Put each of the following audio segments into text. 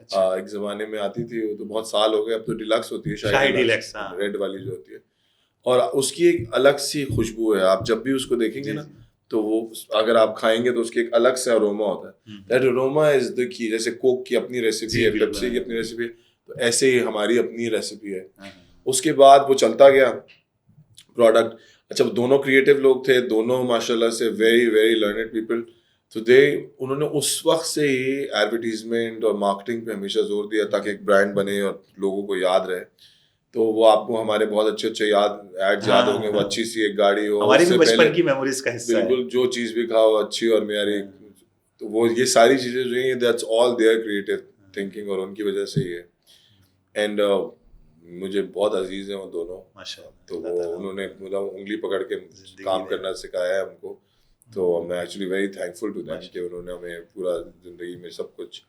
ایک زمانے میں آتی تھی, وہ تو بہت سال ہو گئے, اب تو ڈیلکس ہوتی ہے شاہی ڈیلکس, ریڈ والی جو ہوتی ہے, اور اس کی ایک الگ سی خوشبو ہے. آپ جب بھی اس کو دیکھیں گے نا تو وہ اگر آپ کھائیں گے تو اس کی ایک الگ سے اروما ہوتا ہے. دیٹ اروما از دا کی. جیسے کوک کی اپنی ریسیپی ہے, پیپسی کی اپنی ریسیپی ہے, تو ایسے ہی ہماری اپنی ریسیپی ہے. اس کے بعد وہ چلتا گیا پروڈکٹ. اچھا, دونوں کریٹو لوگ تھے, دونوں ماشاء اللہ سے ویری ویری لرنڈ پیپل. تو انہوں نے اس وقت سے ہی ایڈورٹیزمنٹ اور مارکیٹنگ پہ ہمیشہ زور دیا تاکہ ایک برانڈ بنے اور لوگوں کو یاد رہے. تو وہ آپ کو ہمارے بہت اچھے اچھے ایڈ یاد ہوں گے. وہ اچھی سی ایک گاڑی ہو, ہماری بھی بچپن کی میموریز کا حصہ ہے. بالکل, جو چیز بھی کھاؤ اچھی اور معیاری. تو وہ یہ ساری چیزیں جو ہیں, that's all their creative thinking, اور ان کی وجہ سے ہی ہے. اینڈ مجھے بہت عزیز ہیں وہ دونوں. تو وہ انہوں نے مطلب انگلی پکڑ کے کام کرنا سکھایا ہے ہم کو. تو میں actually very thankful to them کہ انہوں نے ہمیں پورا زندگی میں سب کچھ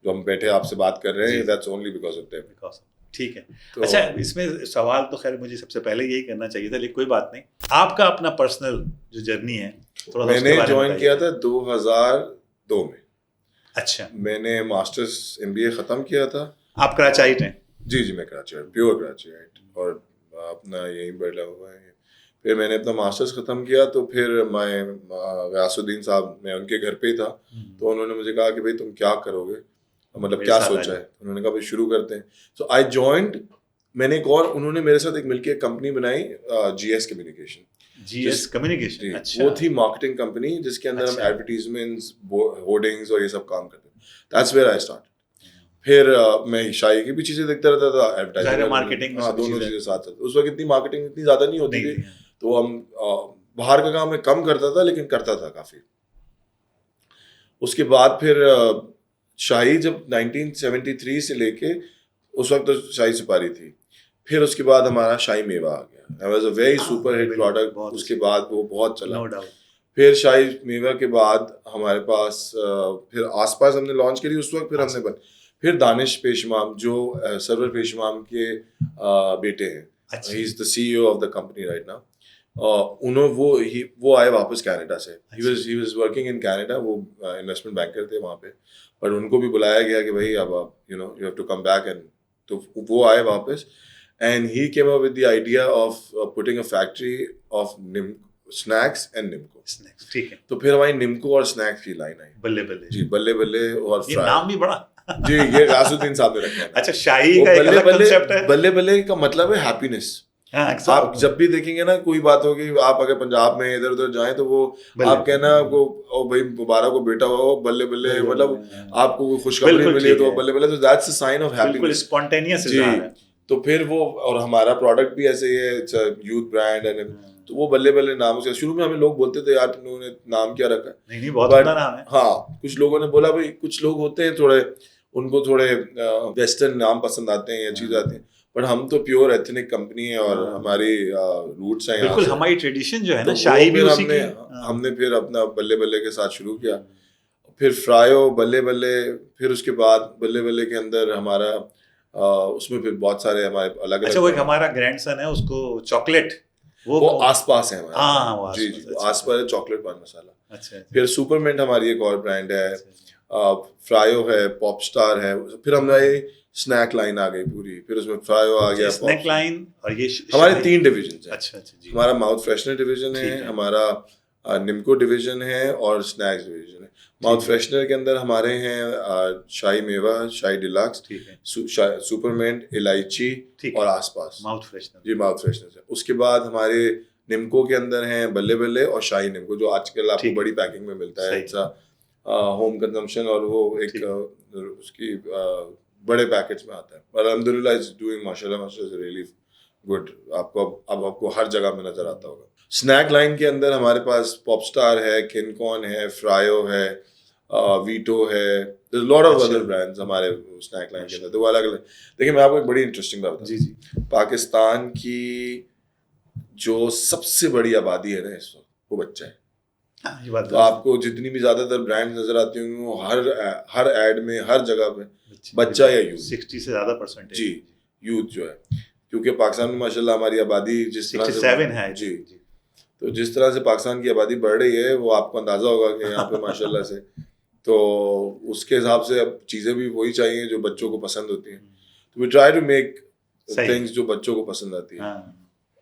جو ہم بیٹھے آپ سے بات کر رہے ہیں, that's only because of them. ٹھیک ہے. اچھا, اس میں سوال تو خیر مجھے سب سے پہلے یہی کرنا چاہیے تھا, لیکن کوئی بات نہیں. آپ کا اپنا پرسنل جو جرنی ہے تھوڑا سا میں نے جوائن کیا تھا 2002 میں. اچھا, میں نے ماسٹرس MBA ختم کیا تھا. آپ کراچائٹ ہیں؟ جی میں کراچائٹ, پیور کراچائٹ, اور اپنا یہیں بیٹھا ہوا ہے. پھر میں نے اپنا ماسٹرس ختم کیا تو پھر میں غیاث الدین صاحب, میں ان کے گھر پہ ہی تھا. تو انہوں نے مجھے کہا کہ بھائی تم کیا کرو گے, مطلب کیا سوچا ہے. انہوں نے کہا بھائی شروع کرتے ہیں. سو آئی جوائنڈ. میں نے ایک اور, انہوں نے میرے ساتھ ایک مل کے ایک کمپنی بنائی, GS کمیونیکیشن. اچھا, وہ تھی مارکیٹنگ کمپنی جس کے اندر ہم ایڈورٹیزمنٹس, ہورڈنگس اور یہ سب کام کرتے. That's where I start. پھر میں شاعری کی بھی چیزیں دیکھتا رہتا تھا, ایڈورٹائزنگ, دونوں چیزیں ساتھ ساتھ. اس وقت اتنی مارکیٹنگ اتنی زیادہ نہیں ہوتی تھی, تو ہم باہر کا کام میں کم کرتا تھا لیکن کرتا تھا کافی. اس کے بعد پھر شاہی جب 1973 سے لے کے اس وقت تو شاہی سپاری تھی. پھر اس کے بعد ہمارا شاہی میوہ آ گیا. It was a very super hit product. اس کے بعد وہ بہت چلا. پھر شاہی میوہ کے بعد ہمارے پاس پھر آس پاس ہم نے لانچ کری اس وقت. پھر ہم نے پھر دانش پیشمام جو سرور پیشمام کے بیٹے ہیں, ہی is the CEO of the company right now. وہ آئے واپس کینیڈا سے. He was working in Canada. وہ انویسٹمنٹ بینکر تھے وہاں پہ, پر ان کو بھی بلایا گیا کہ بھائی اب آپ you have to come back. And تو وہ آئے واپس, and he came up with the idea of putting a factory of snacks and نمکو. ٹھیک ہے. تو پھر ہماری نمکو اور اسنیکس کی لائن آئی. بلے بلے. جی بلے بلے. اور نام بھی بڑا. جی یہ غیاث الدین صاحب نے رکھا ہے. اچھا, شاہی کا ایک الگ کنسیپٹ ہے. بلے بلے کا مطلب ہے ہیپینس. آپ جب بھی دیکھیں گے نا کوئی بات ہوگی, آپ اگر پنجاب میں ادھر ادھر جائیں تو وہ آپ کہنا آپ کو بھائی مبارک کو بیٹا ہو بلے بلے, مطلب آپ کو خوشخبری ملی تو بلے بلے. تو that's a sign of happiness. بالکل اسپونٹینیس. جی, تو پھر وہ, اور ہمارا پروڈکٹ بھی ایسے ہی ہے, یوتھ برانڈ ہے. تو وہ بلے بلے نام سے شروع میں ہمیں لوگ بولتے تھے یار تم نے نام کیا رکھا. نہیں بہت اچھا نام ہے. ہاں, کچھ لوگوں نے بولا بھائی, کچھ لوگ ہوتے ہیں تھوڑے, ان کو تھوڑے ویسٹرن نام پسند آتے ہیں یا چیز آتی ہیں, بٹ ہم تو پیور ایتھنک کمپنی ہے اور ہماری روٹس ہیں. بالکل ہماری ٹریڈیشن جو ہے نا شاہی بھی اسی کی. ہم نے پھر اپنا بلے بلے کے ساتھ شروع کیا. پھر فرائیو, بلے بلے, پھر اس کے بعد بلے بلے کے اندر ہمارا اس میں پھر بہت سارے ہمارے الگ الگ. اچھا, وہ ایک ہمارا گرینڈ سن ہے, اس کو چاکلیٹ, وہ آس پاس ہے ہمارا. ہاں جی جی, آس پاس ہے چاکلیٹ پان مسالہ. اچھا. پھر سپر منٹ ہماری ایک اور برانڈ ہے, فرائیو ہے, پاپ اسٹار ہے. پھر ہماری اسنیک لائن آ گئی پوری. پھر اس میں فرائیو آ گیا, اسنیک لائن, اور یہ ہمارے 3 ڈویژنس ہیں. اچھا جی. ہمارا ماؤتھ فریشنر ڈویژن ہے, ہمارا نمکو ڈویژن ہے, اور اسنیکس ڈویژن ہے. ماؤتھ فریشنر کے اندر ہمارے ہیں شاہی میوہ, شاہی ڈیلکس, سپر منٹ, الائچی اور آس پاس. Mouth freshener. جی ماؤتھ فریشنر ہے. اس کے بعد ہمارے نمکو کے اندر ہیں بلے بلے اور شاہی نمکو, جو آج کل آپ کو بڑی پیکنگ میں ملتا ہے. اٹس ہوم کنزمپشن, اور وہ ایک اس کی بڑے پیکٹس میں آتا ہے. الحمد للہ از ڈوئنگ ماشاء اللہ ریئلی گڈ. آپ کو اب آپ کو ہر جگہ میں نظر آتا ہوگا. اسنیک لائن کے اندر ہمارے پاس پاپ اسٹار ہے, کن کون ہے, فرائیو ہے, ویٹو ہے, لاٹ آف ادر برانڈز ہمارے اسنیک لائن کے اندر. تو وہ الگ الگ. دیکھیے میں آپ کو ایک بڑی انٹرسٹنگ بات بتاؤں. جی, پاکستان کی جو سب سے بڑی آبادی ہے نا اس وقت, وہ بچہ ہے. تو آپ کو جتنی بھی زیادہ تر برانڈ نظر آتی ہوں گی, وہ ہر ایڈ میں, ہر جگہ پہ بچہ یا یوتھ. 60 سے زیادہ پرسنٹ. جی, یوتھ جو ہے, کیونکہ پاکستان میں ماشاء اللہ ہماری آبادی جس طرح سے 67 ہے. جی, تو جس طرح سے پاکستان کی آبادی بڑھ رہی ہے, وہ آپ کو اندازہ ہوگا کہ یہاں پہ ماشاء اللہ سے تو اس کے حساب سے اب چیزیں بھی وہی چاہیے جو بچوں کو پسند ہوتی ہیں. تو we try to make things جو بچوں کو پسند آتی ہیں.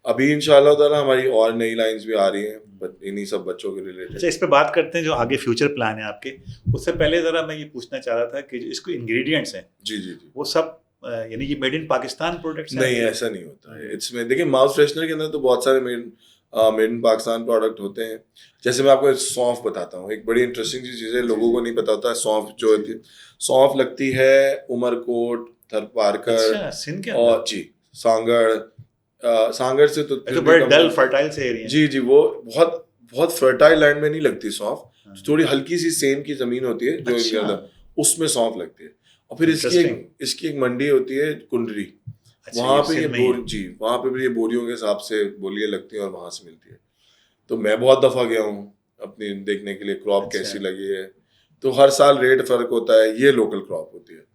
ابھی ان شاء اللہ تعالیٰ ہماری اور نئی لائنس بھی آ رہی ہیں انہیں سب بچوں کے ریلیٹڈ. اچھا, اس پہ بات کرتے ہیں جو آگے فیوچر پلان ہے آپ کے. اس سے پہلے ذرا میں یہ پوچھنا چاہ رہا تھا کہ اس کو انگریڈینٹس ہیں جی وہ سب یعنی یہ میڈ ان پاکستان پروڈکٹس ہیں؟ نہیں, ایسا نہیں ہوتا ہے. اس میں دیکھیں ماؤتھ فریشنر کے اندر تو بہت سارے میڈ ان پاکستان پروڈکٹ ہوتے ہیں. جیسے میں آپ کو سونف بتاتا ہوں, ایک بڑی انٹرسٹنگ چیز ہے, لوگوں کو نہیں پتا ہوتا ہے. سونف جو ہوتی ہے, سونف لگتی ہے عمر کوٹ, تھر پارکر اور جی سانگڑ سے تو ڈل فرٹائل سے ایریا. جی وہ بہت فرٹائل لینڈ میں نہیں لگتی سونف, تھوڑی ہلکی سی سیم کی زمین ہوتی ہے جو ان کے اندر, اس میں سونف لگتی ہے. اور پھر اس کی ایک منڈی ہوتی ہے کنڈری, وہاں پہ یہ وہاں پہ بھی یہ بوریوں کے حساب سے بولیاں لگتی ہیں اور وہاں سے ملتی ہے. تو میں بہت دفعہ گیا ہوں اپنی دیکھنے کے لیے کراپ کیسی لگی ہے. تو ہر سال ریٹ فرق ہوتا ہے, یہ لوکل کراپ ہوتی ہے.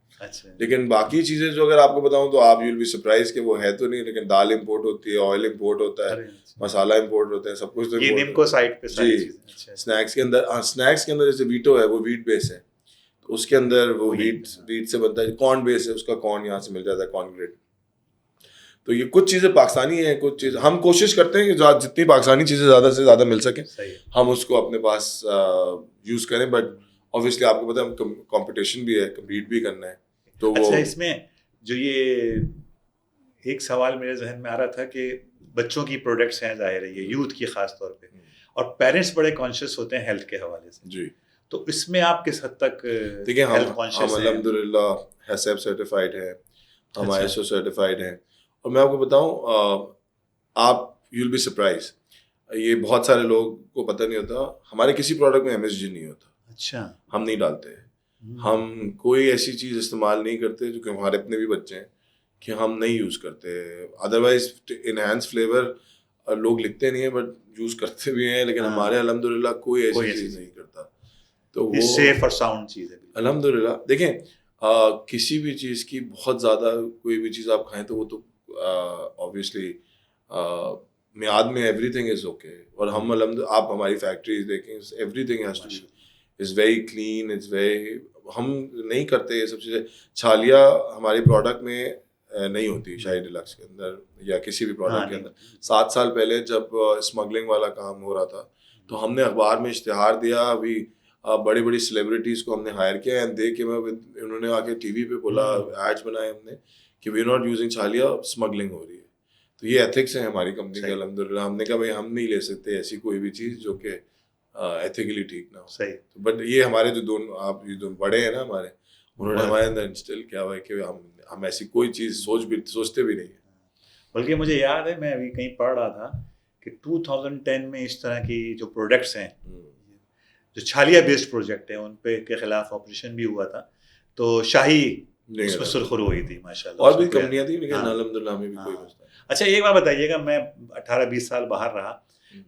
لیکن باقی چیزیں جو اگر آپ کو بتاؤں تو آپ یو ول بی سرپرائز کہ وہ ہے تو نہیں, لیکن دال امپورٹ ہوتی ہے, آئل امپورٹ ہوتا ہے, مسالہ امپورٹ ہوتا ہے, سب کچھ تو جی. اسنیکس کے اندر جیسے ویٹو ہے وہ ویٹ بیس ہے, تو اس کے اندر وہ ویٹ سے بنتا ہے. کارن بیس ہے, اس کا کارن یہاں سے مل جاتا ہے, کارن گریڈ. تو یہ کچھ چیزیں پاکستانی ہیں, کچھ چیز ہم کوشش کرتے ہیں کہ جتنی پاکستانی چیزیں زیادہ سے زیادہ مل سکیں ہم اس کو اپنے پاس یوز کریں. بٹ obviously آپ کو پتا ہے کمپٹیشن بھی ہے, کمپیٹ بھی کرنا ہے. تو اچھا, اس میں جو یہ ایک سوال میرے ذہن میں آ رہا تھا کہ بچوں کی پروڈکٹس ہیں, ظاہر ہے یہ یوتھ کی خاص طور پہ, اور پیرنٹس بڑے کانشیس ہوتے ہیں ہیلتھ کے حوالے سے. جی, تو اس میں آپ کس حد تک دیکھیں ہم الحمدللہ ہیسیب سرٹیفائڈ ہیں, ہم ISO سرٹیفائڈ ہیں. اور میں آپ کو بتاؤں, آپ یو ول بی سرپرائز, یہ بہت سارے لوگ کو پتہ نہیں ہوتا, ہمارے کسی پروڈکٹ میں MSG نہیں ہوتا. اچھا, ہم نہیں ڈالتے, ہم کوئی ایسی چیز استعمال نہیں کرتے, جو کہ ہمارے اپنے بھی بچے ہیں کہ ہم نہیں یوز کرتے. ادروائز انہینس فلیور لوگ لکھتے نہیں ہیں بٹ یوز کرتے بھی ہیں, لیکن ہمارے الحمدللہ کوئی ایسی چیز نہیں کرتا. تو وہ سیف اور ساؤنڈ چیز ہے الحمدللہ. دیکھیں کسی بھی چیز کی بہت زیادہ کوئی بھی چیز آپ کھائیں تو وہ تو obviously میعاد میں ایوری تھنگ از اوکے. اور ہم آپ ہماری فیکٹریز دیکھیں, everything has to be as very clean, as very, ہم نہیں کرتے یہ سب چیزیں. چھالیاں ہماری پروڈکٹ میں نہیں ہوتی, شاہی ڈیلکس کے اندر یا کسی بھی پروڈکٹ کے اندر. 7 سال پہلے جب اسمگلنگ والا کام ہو رہا تھا تو ہم نے اخبار میں اشتہار دیا, ابھی بڑی بڑی سیلیبریٹیز کو ہم نے ہائر کیا, اینڈ دیکھ کے انہوں نے آ کے ٹی وی پہ بولا, ایڈس بنائے ہم نے کہ وی آر ناٹ یوزنگ چھالیاں, اسمگلنگ ہو رہی ہے. تو یہ ایتھکس ہیں ہماری کمپنی کے الحمدللہ. ہم نے کہا بھائی ہم نہیں لے سکتے ایسی کوئی بھی چیز جو کہ ایتھیکلی ٹھیک نہ ہو. صحیح. بٹ یہ ہمارے جو دونوں آپ یہ بڑے ہیں نا ہمارے, انہوں نے ہمارے اندر انسٹل کیا ہوا ہے کہ ہم ایسی کوئی چیز سوچتے بھی نہیں ہیں. بلکہ مجھے یاد ہے میں ابھی کہیں پڑھ رہا تھا کہ 2010 میں اس طرح کی جو پروڈکٹس ہیں جو چھالیہ بیسڈ پروجیکٹ ہیں ان پہ کے خلاف آپریشن بھی ہوا تھا, تو شاہی اس میں سرخرو ہوئی تھی ماشاءاللہ. اور بھی کمپنیاں تھیں لیکن الحمدللہ ہمیں بھی کوئی مسئلہ. اچھا, ایک بات بتائیے گا, میں 18-20 سال باہر رہا,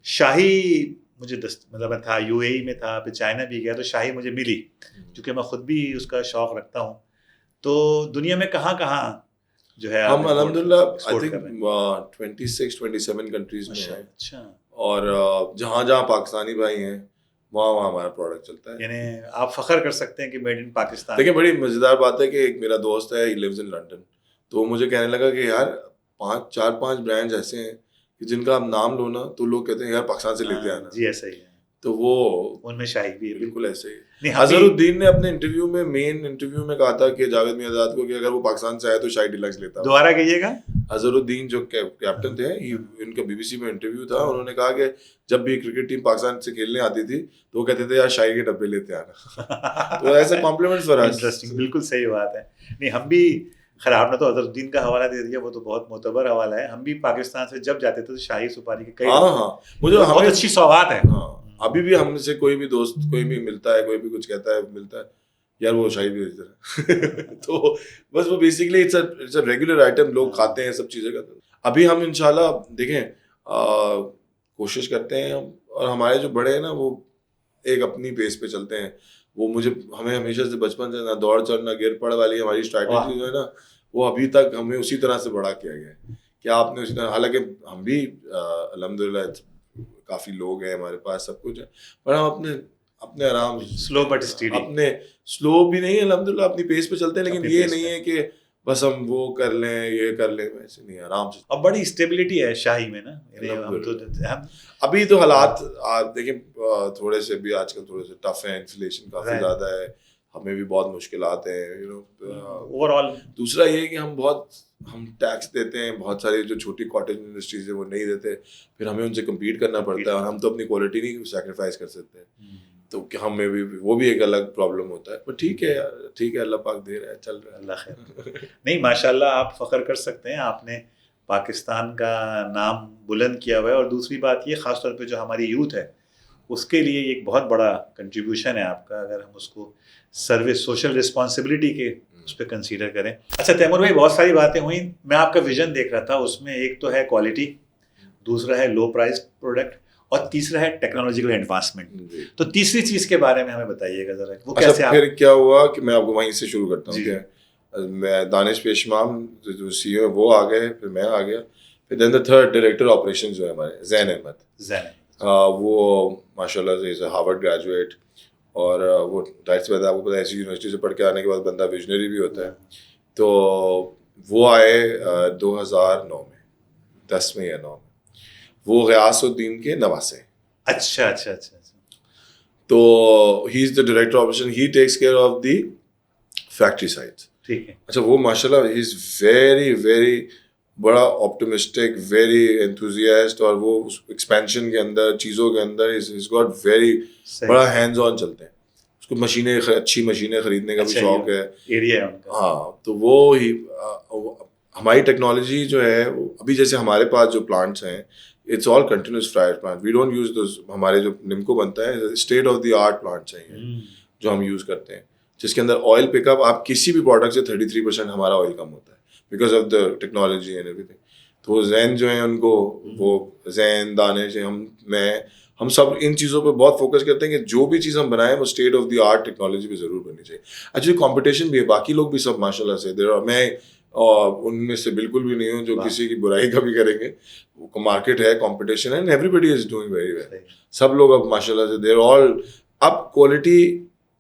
شاہی مجھے مطلب میں تھا UAE میں تھا, پھر چائنا بھی گیا, تو شاہی مجھے ملی کیونکہ میں خود بھی اس کا شوق رکھتا ہوں. تو دنیا میں کہاں کہاں جو ہے ہم الحمدللہ آئی تھنک 26-27 کنٹریز میں ہیں. اچھا, اور جہاں جہاں پاکستانی بھائی ہیں وہاں ہمارا پروڈکٹ چلتا ہے. یعنی آپ فخر کر سکتے ہیں کہ میڈ ان پاکستان. دیکھیں بڑی مزیدار بات ہے کہ ایک میرا دوست ہے, ہی لیوز ان لنڈن, تو وہ مجھے کہنے لگا کہ یار 4-5 برانڈز ایسے ہیں کہ جن کا آپ نام لو نا تو لوگ کہتے ہیں یار پاکستان سے لے کے آنا. جی ایسا ہی ہے. تو وہ ان میں شاہی بھی ہے, بالکل ایسے ہی. اظہر الدین نے اپنے مین انٹرویو میں کہا تھا کہ جاوید میاں کو کہ اگر وہ پاکستان سے آئے تو شاہی ڈیلکس لیتا. دوبارہ کہیے گا. اظہر الدین جو کیپٹن تھے, ان کا BBC میں انٹرویو تھا, انہوں نے کہا کہ جب بھی کرکٹ ٹیم پاکستان سے کھیلنے آتی تھی تو وہ کہتے تھے یار شاہی کے ڈبے لیتے آنا. تو ایسے کمپلیمنٹس فار اس. انٹرسٹنگ, بالکل صحیح بات ہے. نہیں ہم بھی, خیر آپ نے تو اظہر الدین کا حوالہ دے دیا, وہ تو بہت معتبر حوالہ ہے. ہم بھی پاکستان سے جب جاتے تھے تو شاہی سپاری کے کئی مجھے بہت اچھی سوغات ہے. ابھی بھی ہم سے کوئی بھی دوست کوئی بھی ملتا ہے, کوئی بھی کچھ کہتا ہے, ملتا ہے یار وہ شاہی بھی ہوتی ہے. تو بس وہ basically it's a regular item, لوگ کھاتے ہیں سب چیزیں کرتے ہیں. ابھی ہم انشاءاللہ دیکھیں کوشش کرتے ہیں, اور ہمارے جو بڑے ہیں نا وہ ایک اپنی بیس پہ چلتے ہیں. وہ ہمیں ہمیشہ سے بچپن سے نہ دوڑ چڑھ نہ گر پڑ والی ہماری اسٹریٹجی جو ہے نا وہ ابھی تک ہمیں اسی طرح سے بڑا کیا گیا ہے کہ آپ نے اسی طرح, حالانکہ ہم بھی الحمدللہ کافی لوگ ہیں ہمارے پاس, سب کچھ ہے, پر ہم اپنے آرام سلو بٹ اسٹیڈی, اپنے سلو بھی نہیں الحمدللہ اپنی پیس پہ چلتے ہیں, لیکن یہ نہیں ہے کہ بس ہم وہ کر لیں یہ کر لیں, ویسے نہیں, آرام سے. اب بڑی اسٹیبلٹی ہے شاہی میں نا. ابھی تو حالات دیکھیں تھوڑے سے بھی آج کل تھوڑے سے ٹف ہیں, انفلیشن کافی زیادہ ہے, ہمیں بھی بہت مشکلات ہیں یو نو اوور آل. دوسرا یہ کہ ہم ٹیکس دیتے ہیں, بہت ساری جو چھوٹی کاٹیج انڈسٹریز ہیں وہ نہیں دیتے, پھر ہمیں ان سے کمپیٹ کرنا پڑتا ہے, اور ہم تو اپنی کوالٹی نہیں سیکریفائز کر سکتے, تو کہ ہمیں بھی وہ بھی ایک الگ پرابلم ہوتا ہے. بٹ ٹھیک ہے یار, ٹھیک ہے, اللہ پاک دے رہا ہے, چل رہا ہے, اللہ خیر. نہیں ماشاء اللہ آپ فخر کر سکتے ہیں, آپ نے پاکستان کا نام بلند کیا ہوا ہے. اور دوسری بات یہ خاص طور پہ جو ہماری یوتھ ہے اس کے لیے ایک بہت بڑا کنٹریبیوشن ہے آپ کا, اگر ہم اس کو سروس سوشل رسپانسبلٹی کے اس پہ کنسیڈر کریں. اچھا تیمور بھائی, بہت ساری باتیں ہوئیں, میں آپ کا ویژن دیکھ رہا تھا, اس میں ایک تو ہے کوالٹی, دوسرا ہے لو پرائز پروڈکٹ, اور تیسرا ہے ٹیکنالوجیکل ایڈوانسمنٹ. تو تیسری چیز کے بارے میں ہمیں بتائیے گا ذرا, وہ کیسے. پھر کیا ہوا کہ میں آپ کو وہیں سے شروع کرتا ہوں کہ میں دانش پیشمام جو سی او وہ آ گئے, پھر میں آ گیا, پھر دین دا تھرڈ ڈائریکٹر آپریشن جو ہے ہمارے زین احمد, وہ ماشاء اللہ سے از اے ہارورڈ گریجویٹ, اور وہ ظاہر سی بات ہے آپ کو پتا ہے ایسی یونیورسٹی سے پڑھ کے آنے کے بعد بندہ ویژنری بھی ہوتا ہے. تو وہ آئے 2009 میں, 10 میں یا 9 میں, وہ غیاث الدین کے نواسے. اچھا اچھا اچھا. تو he is the director operation, he takes care of the factory sites. ٹھیک ہے. اچھا وہ ماشاء اللہ ہی از ویری ویری بڑا آپٹمسٹک, ویری انتھوزیاسٹ, اور وہ ایکسپینشن کے اندر چیزوں کے اندر از گاٹ ویری بڑا ہینڈز آن چلتے ہیں. اس کو مشینیں, اچھی مشینیں خریدنے کا بھی شوق ہے, ایریا ہے ان کا. ہاں, تو وہ ہی ہماری ٹیکنالوجی جو ہے ابھی جیسے ہمارے پاس جو پلانٹس ہیں it's all continuous fryer plant, we don't use those. ہمارے جو نمکو بنتا ہے state of the art plants ہیں جو ہم یوز کرتے ہیں, جس کے اندر آئل پک اپ آپ کسی بھی پروڈکٹ سے 33% ہمارا آئل کم ہوتا ہے because of the technology and every thing. تو وہ زین جو ہیں ان کو, وہ زین دانش ہم سب ان چیزوں پہ بہت فوکس کرتے ہیں کہ جو بھی چیز ہم بنائیں وہ state of the art technology پہ ضرور بننی چاہیے. ایکچولی کمپٹیشن بھی ہے, باقی لوگ بھی سب ماشاء اللہ سے, میں ان میں سے بالکل بھی نہیں ہوں جو کسی کی برائی کا بھی کریں گے. مارکیٹ ہے, کمپٹیشن ہے, everybody is doing very well. سب لوگ اب ماشاء اللہ سے دے آل اب کوالٹی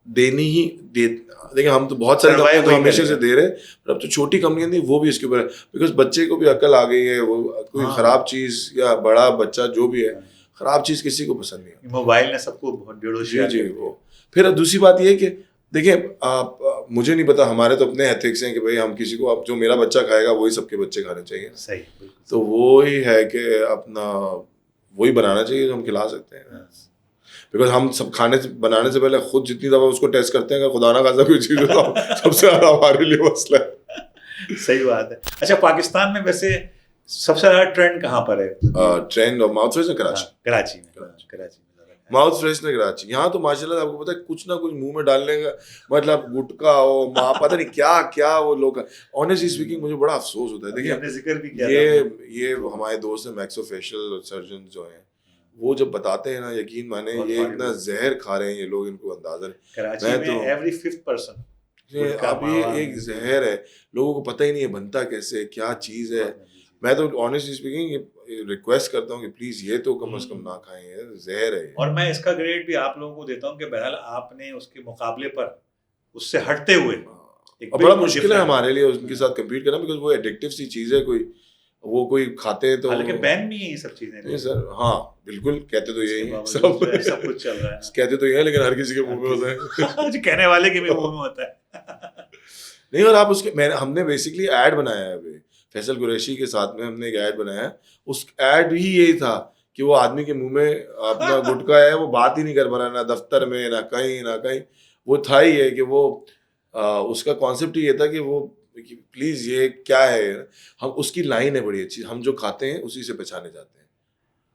دینی ہی دیکھیں, ہم تو بہت ساری کمپنیاں تو ہمیشہ سے دے رہے, پر اب تو چھوٹی کمپنیاں تھیں وہ بھی اس کے اوپر, بیکاز بچے کو بھی عقل آ گئی ہے, وہ کوئی خراب چیز یا بڑا بچہ جو بھی ہے خراب چیز کسی کو پسند نہیں ہے. موبائل نے سب کو بہت بیڑوشیا. جی وہ پھر دوسری بات یہ ہے کہ دیکھیں آپ, مجھے نہیں پتا, ہمارے تو اپنے ایتھکس ہیں کہ بھائی ہم کسی کو, اب جو میرا بچہ کھائے گا وہی سب کے بچے کھانے چاہیے. صحیح. تو وہی ہے کہ اپنا وہی بنانا چاہیے جو ہم کھلا سکتے ہیں, بیکاز ہم سب کھانے سے بنانے سے پہلے خود جتنی دفعہ اس کو ٹیسٹ کرتے ہیں, اگر خدا نہ خاصا کوئی چیز ہو تو سب سے زیادہ ہمارے لیے مسئلہ ہے. صحیح بات ہے. اچھا پاکستان میں ویسے سب سے زیادہ ٹرینڈ کہاں پر ہے؟ ٹرینڈ ماؤتھ فریشنر کراچی میں. Mouth freshener Karachi. یہاں تو ماشاء اللہ آپ کو پتا ہے کچھ نہ کچھ منہ میں ڈالنے کا مطلب گٹکا ہو, ماں پتہ نہیں کیا کیا وہ لوگ. آنیسٹلی اسپیکنگ مجھے بڑا افسوس ہوتا ہے. دیکھیں ذکر بھی کیا یہ ہمارے دوست ہیں میکسو فیشل سرجن جو ہیں, وہ جب بتاتے ہیں نا, یقین مانے یہ اتنا زہر کھا رہے ہیں یہ لوگ, ان کو اندازہ نہیں. کراچی میں ایوری 5th person اب یہ ایک زہر ہے, لوگوں کو پتہ ہی نہیں ہے بنتا کیسے, کیا چیز ہے. میں تو آنیسٹلی اسپیکنگ ریکویسٹ کرتا ہوں کہ پلیز یہ تو کم از کم نہ کھائیں, یہ زہر ہے. اور میں اس کا گریڈ بھی آپ لوگوں کو دیتا ہوں کہ بہرحال آپ نے اس کے مقابلے پر اس سے ہٹتے ہوئے, اور بڑا مشکل ہے ہمارے لیے ان کے ساتھ کمپیٹ کرنا, بیکاز وہ ایڈکٹیو سی چیز ہے, وہ کوئی کھاتے ہیں تو حالانکہ بین نہیں ہے یہ سب چیزیں. نہیں سر, ہاں بالکل کہتے تو یہی سب کچھ چل رہا ہے, کہتے تو یہ ہے, لیکن ہر کسی کے منہ میں ہوتا ہے, کہنے والے کے بھی منہ میں ہوتا ہے. نہیں, اور آپ اس کے ہم نے بیسکلی ایڈ بنایا ہے ابھی فیصل قریشی کے ساتھ میں, ہم نے ایک ایڈ بنایا ہے. اس ایڈ بھی یہی تھا کہ وہ آدمی کے منہ میں اپنا گٹکا ہے, وہ بات ہی نہیں کر پا رہا, نہ دفتر میں نہ کہیں. وہ تھا ہی ہے کہ وہ اس کا کانسیپٹ یہ تھا کہ وہ پلیز یہ کیا ہے, ہم اس کی لائن ہے بڑی اچھی, ہم جو کھاتے ہیں اسی سے پہچانے جاتے ہیں.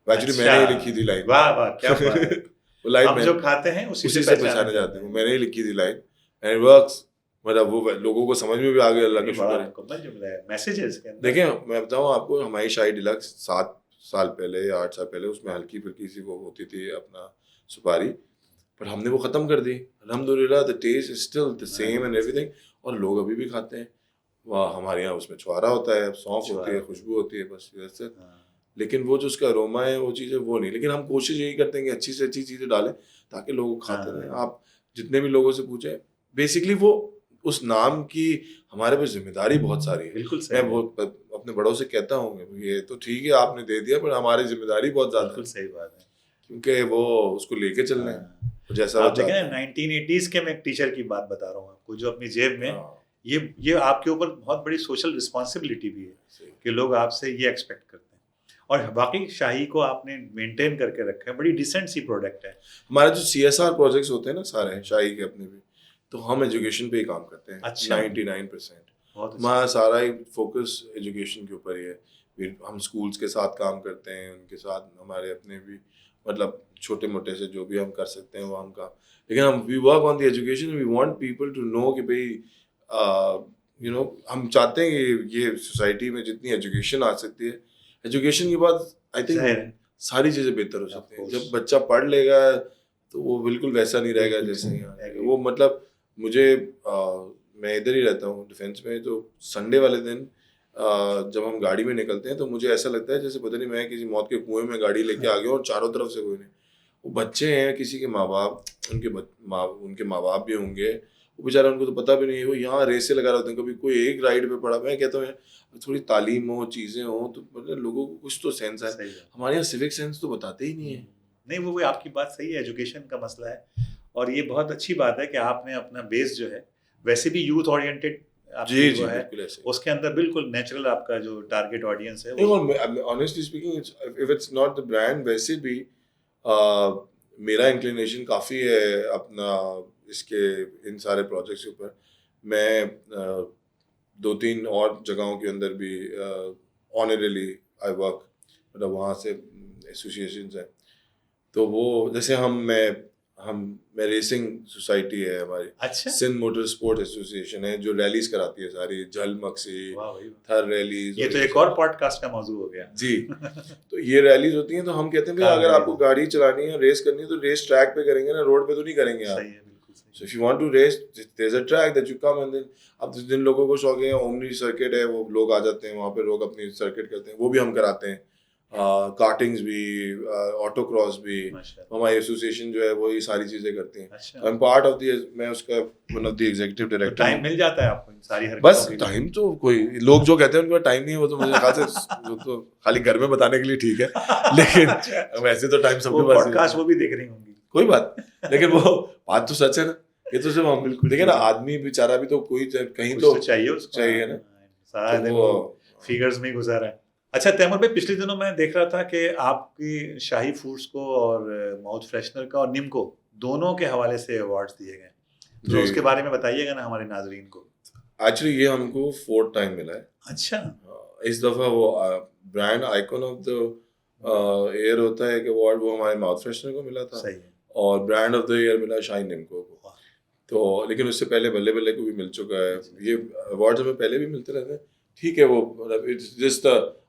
ایکچولی میں نے ہی لکھی تھی لائن, واہ واہ کیا بات ہے, وہ لائن ہم جو کھاتے ہیں اسی سے پہچانے جاتے ہیں, میں نے ہی لکھی تھی لائن, اینڈ ورکس. مطلب وہ لوگوں کو سمجھ میں بھی آ گیا, اللہ کا شکر ہے. میسیجز دیکھیں میں بتاؤں آپ کو, ہماری شاہی ڈیلکس 7 سال پہلے یا 8 سال پہلے اس میں ہلکی پھلکی سی وہ ہوتی تھی اپنا سپاری, پر ہم نے وہ ختم کر دی. الحمدللہ the taste is still the same and everything, اور لوگ ابھی بھی کھاتے ہیں. ہمارے یہاں اس میں چھوارا ہوتا ہے, سونف ہوتی ہے, خوشبو ہوتی ہے, بس. لیکن وہ جو اس کا اروما ہے وہ چیزیں وہ نہیں. لیکن ہم کوشش یہی کرتے ہیں کہ اچھی سے اچھی چیزیں ڈالیں تاکہ لوگ کھاتے رہیں. آپ جتنے بھی لوگوں سے پوچھیں بیسکلی وہ اس نام کی ہمارے پاس ذمہ داری بہت ساری ہے. بالکل میں اپنے بڑوں سے کہتا ہوں یہ تو ٹھیک ہے آپ نے دے دیا پر ہماری ذمہ داری بہت زیادہ ہے. صحیح بات ہے, کیونکہ وہ اس کو لے کے چلنا ہے جیسا آپ دیکھیں نا 1980s کے میں ایک ٹیچر کی بات بتا رہا ہوں آپ کو جو اپنی جیب میں یہ آپ کے اوپر بہت بڑی سوشل رسپانسبلٹی بھی ہے کہ لوگ آپ سے یہ ایکسپیکٹ کرتے ہیں. اور باقی شاہی کو آپ نے مینٹین کر کے رکھا ہے, بڑی ڈیسنٹ سی پروڈکٹ ہے. ہمارے جو CSR پروجیکٹس ہوتے ہیں نا سارے شاہی کے اپنے بھی, تو ہم ایجوکیشن پہ ہی کام کرتے ہیں. 99% ہمارا سارا ہی فوکس ایجوکیشن کے اوپر ہی ہے. ہم اسکولس کے ساتھ کام کرتے ہیں, ان کے ساتھ ہمارے اپنے بھی مطلب چھوٹے موٹے سے جو بھی ہم کر سکتے ہیں وہ ہم کام. لیکن ہم we work on the education, we want people to know کہ بھائی ہم چاہتے ہیں کہ یہ سوسائٹی میں جتنی ایجوکیشن آ سکتی ہے, ایجوکیشن کے بعد آئی تھنک ساری چیزیں بہتر ہو سکتی ہیں. جب بچہ پڑھ لے گا تو وہ بالکل ویسا نہیں رہے گا جیسے وہ مطلب مجھے میں ادھر ہی رہتا ہوں ڈیفینس میں, تو سنڈے والے دن جب ہم گاڑی میں نکلتے ہیں تو مجھے ایسا لگتا ہے جیسے پتہ نہیں میں کسی موت کے کنویں میں گاڑی لے کے آ گیا اور چاروں طرف سے کوئی نہیں. وہ بچے ہیں کسی کے ماں باپ, ان کے ماں باپ بھی ہوں گے, وہ بیچارہ ان کو تو پتہ بھی نہیں ہے, وہ یہاں ریسیں لگا رہے ہوتے ہیں. کبھی کوئی ایک رائڈ پہ پڑا, میں کہتا ہوں تھوڑی تعلیم ہو, چیزیں ہوں تو مطلب لوگوں کو کچھ تو سینس ہے. ہمارے یہاں سیوک سینس تو بتاتے ہی نہیں ہے. نہیں وہ آپ کی بات صحیح ہے, ایجوکیشن کا مسئلہ ہے. اور یہ بہت اچھی بات ہے کہ آپ نے اپنا بیس جو ہے ویسے بھی یوتھ اورینٹیڈ جی بالکل ایسے, اس کے اندر بالکل نیچرل آپ کا جو ٹارگیٹ آڈینس ہے. Honestly speaking if it's not the brand, ویسے بھی میرا انکلینیشن کافی ہے اپنا اس کے ان سارے پروجیکٹس کے اوپر. میں 2-3 اور جگہوں کے اندر بھی آنریلی آئی ورک, مطلب وہاں سے ایسوسیشنز ہیں. تو وہ جیسے میں ریسنگ سوسائٹی ہے ہماری, سندھ موٹر اسپورٹ ایسوسیشن ہے جو ریلیز کراتی ہے ساری, جھل مکسی, تھر ریلیز. یہ تو ایک اور پوڈ کاسٹ کا موضوع ہو گیا جی. تو یہ ریلیز ہوتی ہیں, تو ہم کہتے ہیں بھائی اگر آپ کو گاڑی چلانی ہے, ریس کرنی ہے تو ریس ٹریک پہ کریں گے نا, روڈ پہ تو نہیں کریں گے آپ. So if you want to race, there's a track that you come and then اب جن لوگوں کو شوق ہے اومنی سرکٹ ہے وہ لوگ آ جاتے ہیں وہاں پہ, لوگ اپنی سرکٹ کرتے ہیں, وہ بھی ہم کراتے ہیں. کارٹنگز بھی, آٹو کراس بھی, ہماری ایسوسیشن جو ہے وہ یہ ساری چیزیں کرتی ہیں. I'm part of the, میں اس کا one of the executive director. Time مل جاتا ہے آپ کو ساری حرکتوں بس ٹائم تو کوئی لوگ جو کہتے ہیں ان کا ٹائم نہیں ہے, وہ تو مجھے خاص ہے تو خالی گھر میں بتانے کے لیے ٹھیک ہے, لیکن ویسے تو ٹائم سب کے پاس. وہ بھی دیکھ رہی ہوں گی کوئی بات, لیکن وہ بات تو سچ ہے نا. یہ تو صرف ہم بالکل دیکھیں نا, آدمی بیچارہ بھی تو کوئی کہیں تو چاہیے نا, سارا دن وہ فیگرز میں ہی گزارا ہے. اچھا تیمور بھائی, پچھلے دنوں میں دیکھ رہا تھا کہ آپ کی شاہی فوڈس کو اور ماؤتھ فریشنر کا اور نیم کو دونوں کے حوالے سے ایوارڈز دیے گئے, تو اس کے بارے میں بتائیے گا نا ہمارے ناظرین کو. ایکچولی یہ ہم کو 4th ٹائم ملا ہے. اچھا, اس دفعہ وہ brand icon of the year ہوتا ہے کہ ایوارڈ, وہ ہمارے ماؤتھ فریشنر کو ملا تھا, اور برانڈ آف دا ایئر ملا شاہی نمکو کو. تو لیکن اس سے پہلے بلے بلے کو بھی مل چکا ہے. یہ ایوارڈز ہمیں پہلے بھی ملتے رہتے ہیں, ٹھیک ہے, وہ مطلب جس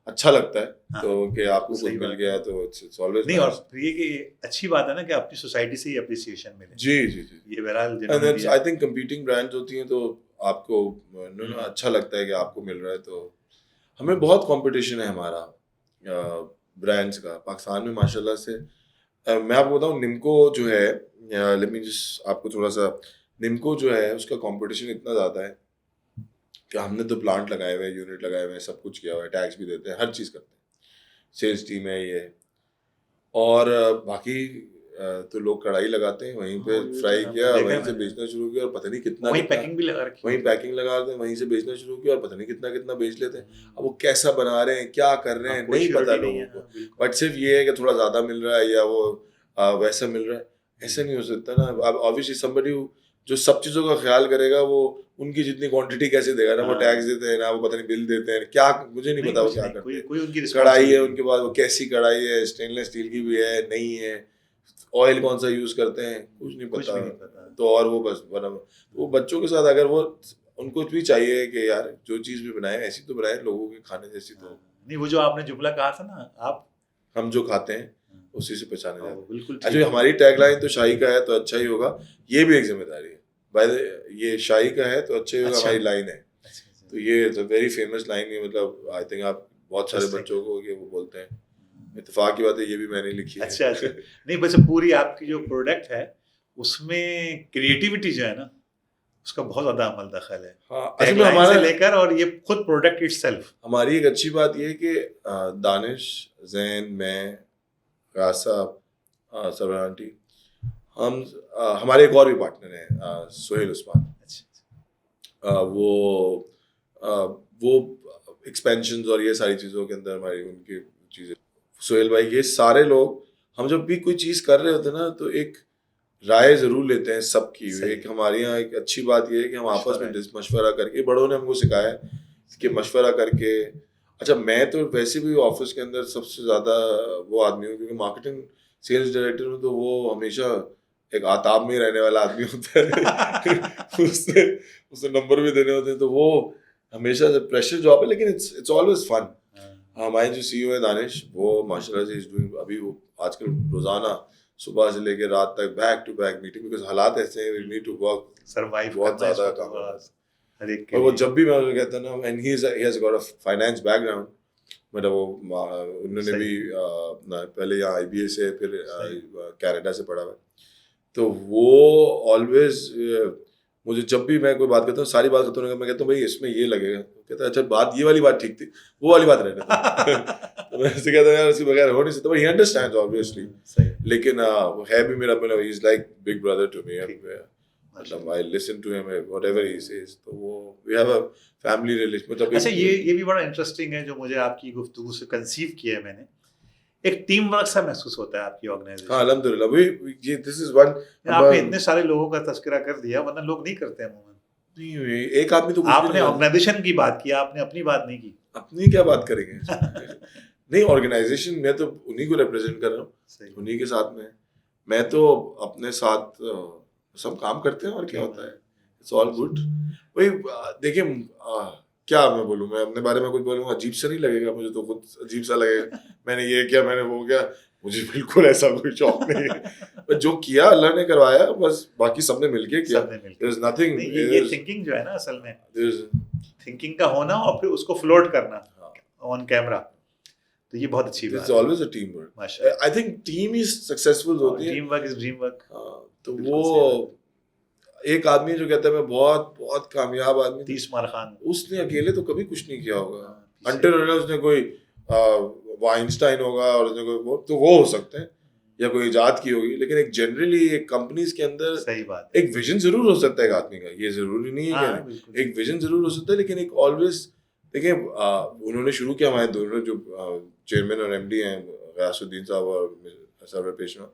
اچھا لگتا ہے تو کہ آپ کو کچھ مل گیا تو اٹس آلویز نہیں. اور یہ کہ اچھی بات ہے نا کہ اپنی سوسائٹی سے ہی اپریسیشن ملے. جی جی جی, یہ بہرحال آئی تھنک کمپیٹنگ برانڈز ہوتی ہیں تو آپ کو اچھا لگتا ہے کہ آپ کو مل رہا ہے. تو ہمیں بہت کمپٹیشن ہے ہمارا برانڈس کا پاکستان میں ماشاء اللہ سے. میں آپ کو بتاؤں نمکو جو ہے, لیٹ می جسٹ آپ کو تھوڑا سا, نمکو جو ہے اس کا کمپٹیشن اتنا زیادہ ہے کہ ہم نے تو پلانٹ لگائے ہوئے ہیں, یونٹ لگائے ہوئے ہیں, سب کچھ کیا ہوا ہے, ٹیکس بھی دیتے ہیں, ہر چیز کرتے ہیں, سیلس ٹیم ہے یہ. اور باقی تو لوگ کڑھائی لگاتے ہیں, وہیں پہ فرائی کیا, وہیں سے بیچنا شروع کیا, اور پتہ نہیں کتنا وہیں پیکنگ بھی لگا رکھی, وہیں پیکنگ لگا دیتے ہیں, وہیں سے بیچنا شروع کیا, اور پتہ نہیں کتنا کتنا بیچ لیتے ہیں. اب وہ کیسا بنا رہے ہیں, کیا کر رہے ہیں, نہیں پتا لوگوں کو, بٹ صرف یہ ہے کہ تھوڑا زیادہ مل رہا ہے یا وہ ویسا مل رہا ہے. ایسا نہیں ہو سکتا نا. اب آبویسلی somebody جو سب چیزوں کا خیال کرے گا وہ ان کی جتنی کوانٹٹی کیسے دے گا نا, وہ ٹیکس دیتے ہیں نا, وہ پتہ نہیں بل دیتے ہیں, کیا مجھے نہیں پتا وہ کیا کرتے ہیں. کڑھائی ہے ان کے پاس, وہ کیسی کڑھائی ہے, اسٹینلیس اسٹیل کی بھی ہے نہیں ہے, آئل کون سا یوز کرتے ہیں کچھ نہیں پتا. تو اور وہ بس وہ بچوں کے ساتھ اگر وہ ان کو بھی چاہیے کہ یار جو چیز بھی بنائے ایسی تو بنائے لوگوں کے کھانے جیسی. تو نہیں, وہ جو آپ نے جملہ کہا تھا نا, آپ ہم جو کھاتے ہیں اسی سے پہچانے جاتے ہیں. بالکل. اچھا ہماری ٹیگ لائن تو شاہی کا ہے تو اچھا ہی ہوگا, یہ بھی ایک ذمہ داری ہے. یہ شاہی کا ہے تو اچھا ہی ہوگا, ہماری لائن ہے. تو یہ ویری فیمس لائن ہے, مطلب آئی تھنک آپ بہت سارے بچوں کو یہ وہ بولتے ہیں. اتفاق کی بات ہے یہ بھی میں نے لکھی ہے. اچھا اچھا. نہیں بس پوری آپ کی جو پروڈکٹ ہے اس میں کریٹیوٹی جو ہے نا اس کا بہت زیادہ عمل دخل ہے. ہاں اصل میں ہمارا سے لے کر اور یہ خود پروڈکٹ اٹ سیلف. ہماری ایک اچھی بات یہ ہے کہ دانش، زین، میں، غیاث صاحب، سرور آنٹی، ہم ہمارے ایک اور بھی پارٹنر ہیں سہیل عثمان. وہ ایکسپینشنز اور یہ ساری چیزوں کے اندر ہماری ان کی چیزیں، سہیل بھائی، یہ سارے لوگ ہم جب بھی کوئی چیز کر رہے ہوتے ہیں نا تو ایک رائے ضرور لیتے ہیں سب کی. ایک ہمارے یہاں ایک اچھی بات یہ ہے کہ ہم آپس میں مشورہ کر کے، بڑوں نے ہم کو سکھایا ہے کہ مشورہ کر کے. اچھا میں تو ویسے بھی آفس کے اندر سب سے زیادہ وہ آدمی ہوں کیونکہ مارکیٹنگ سیلس ڈائریکٹر میں تو وہ ہمیشہ ایک آتاب میں ہی رہنے والا آدمی ہوتا ہے. اس سے نمبر بھی دینے ہوتے ہیں تو وہ ہمیشہ پریشر جاب ہے لیکن اٹس آلویز فن. ہمارے جو سی او ہے دانش، وہ ماشاء اللہ سے ابھی وہ آج کل روزانہ صبح سے لے کے رات تک back to back meeting, because حالات ایسے ہیں، we need to work, survive بہت زیادہ کام ہے. اور وہ جب بھی میں انہیں کہتا نا، and he has got a finance back ground, مطلب وہ انہوں نے بھی پہلے یہاں آئی بی اے سے پھر کینیڈا سے پڑھا ہوا ہے. تو وہ آلویز مجھے جب بھی میں کوئی بات کرتا ہوں ساری بات کرتا ہوں، میں کہتا ہوں بھائی اس میں یہ لگے گا، کہتا ہے اچھا بات یہ والی بات ٹھیک تھی، وہ والی بات رہنے تو میں ایسے کہتا ہوں یار اس کے بغیر ہو نہیں سکتا. ہی انڈرسٹینڈ آبویسلی، لیکن وہ ہے بھی میرا he is like big brother to me. مطلب I listen to him whatever he says. تو وہ we have a family relationship. اچھا یہ بھی بڑا انٹرسٹنگ ہے جو مجھے آپ کی گفتگو سے کنسیو کیا ہے میں نے، ایک ٹیم ورک سا محسوس ہوتا ہے آپ کی آرگنائزیشن. ہاں الحمدللہ. یہ دس از ون. آپ نے اتنے سارے لوگوں کا تذکرہ کر دیا، ورنہ لوگ نہیں کرتے عموماً. نہیں ایک آدمی تو آپ نے آرگنائزیشن کی بات کی، آپ نے اپنی بات نہیں کی. اپنی کیا بات کریں گے؟ نہیں آرگنائزیشن میں تو انہیں کو ریپرزینٹ کر رہا ہوں، انہیں کے ساتھ میں تو اپنے ساتھ سب کام کرتے ہیں اور کیا ہوتا ہے، اٹس آل گڈ. بھائی دیکھیں کیا میں بولوں، میں اپنے بارے میں کچھ بولوں عجیب سا نہیں لگے گا، مجھے تو خود عجیب سا لگے گا میں نے یہ کیا، میں نے وہ کیا. مجھے بالکل ایسا کوئی شوق نہیں ہے. جو کیا اللہ نے کروایا، بس باقی سب نے مل کے کیا. یہ تھنکنگ جو ہے نا اصل میں تھنکنگ کا ہونا اور پھر اس کو فلوٹ کرنا آن کیمرا، تو یہ بہت اچھی بات ہے. Always a team work. I think team he successful ہوتی ہے. Team work is dream work. تو وہ ایک آدمی جو کہتا ہے میں بہت بہت کامیاب آدمی، 30 مار خان، اس نے اکیلے تو کبھی کچھ نہیں کیا ہوگا. انٹل اس نے کوئی وائنسٹائن ہوگا اور اس نے کوئی تو وہ ہو سکتے ہیں یا کوئی ایجاد کی ہوگی، لیکن ایک جنرلی ایک کمپنیز کے اندر صحیح بات ایک ویژن ضرور ہو سکتا ہے ایک آدمی کا. یہ ضروری نہیں ہے کہ ایک ویژن ضرور ہو سکتا ہے، لیکن ایک آلویز دیکھیں انہوں نے شروع کیا، ہمارے دونوں جو چیئرمین اور ایم ڈی ہیں غیاث الدین صاحب اور سرور پیشوا،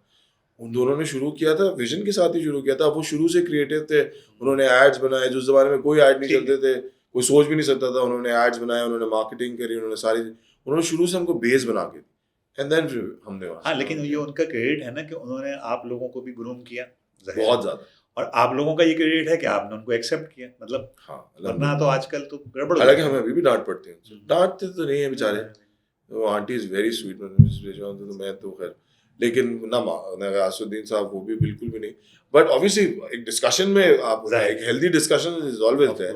ان دونوں نے شروع کیا تھا ویژن کے ساتھ ہی شروع کیا تھا. وہ شروع سے کریٹو تھے، انہوں نے ایڈز بنائے جو اس زمانے میں کوئی ایڈ نہیں چلتے تھے، کوئی سوچ بھی نہیں سکتا تھا. انہوں نے ایڈز بنائے، انہوں نے مارکیٹنگ کری، انہوں نے شروع سے ہم کو بیس بنا کے دی. اینڈ دین ہم نے ہاں، لیکن یہ ان کا کریڈٹ ہے نا کہ انہوں نے آپ لوگوں کو بھی گروم کیا بہت زیادہ، اور آپ لوگوں کا یہ کریڈٹ ہے کہ آپ نے ان کو ایکسیپٹ کیا. مطلب ورنہ تو آج کل تو گڑبڑ. حالانکہ ہمیں ابھی بھی ڈانٹ پڑتی ہے، ڈانٹتے تو نہیں ہیں بیچارے. وہ آنٹی از ویری سویٹ، میں تو خیر، لیکن نہ غیاث الدین صاحب وہ بھی بالکل بھی نہیں. بٹ آبویسلی ایک ڈسکشن میں آپ ایک ہیلدی ڈسکشن از آلویز ہے،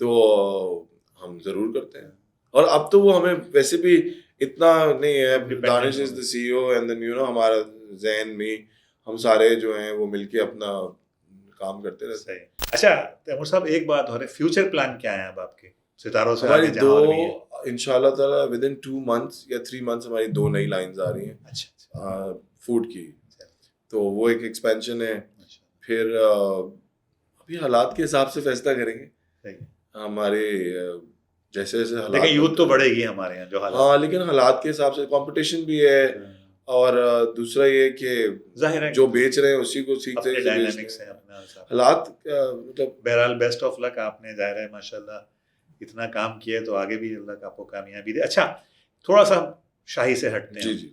تو ہم ضرور کرتے ہیں. اور اب تو وہ ہمیں ویسے بھی اتنا نہیں ہے. دانش از دا سی او اینڈ دین ہمارا زین میں ہم سارے جو ہیں وہ مل کے اپنا کام کرتے رہتے ہیں. اچھا تیمور صاحب ایک بات ہو رہی ہے، فیوچر پلان کیا ہیں اب آپ کے ستاروں سے؟ ہماری دو ان شاء اللہ تعالیٰ ود ان 2 months یا 3 months ہماری 2 نئی لائنز آ رہی ہیں. اچھا فوڈ کی، تو وہ ایک ایکسپینشن ہے. پھر ابھی حالات کے حساب سے فیصلہ کریں گے ہمارے جیسے جیسے حالات. لیکن یوتھ تو بڑھے گی ہمارے یہاں جو حالات. ہاں لیکن حالات کے حساب سے کمپٹیشن بھی ہے، اور دوسرا یہ کہ ظاہر ہے جو بیچ رہے ہیں اسی کو سیکھتے ہیں. ڈائنامکس ہیں اپنے حالات مطلب. بہرحال بیسٹ آف لک. آپ نے ظاہر ہے ماشاء اللہ اتنا کام کیا ہے تو آگے بھی اللہ آپ کو کامیابی دے. اچھا تھوڑا سا شاہی سے ہٹتے ہیں. جی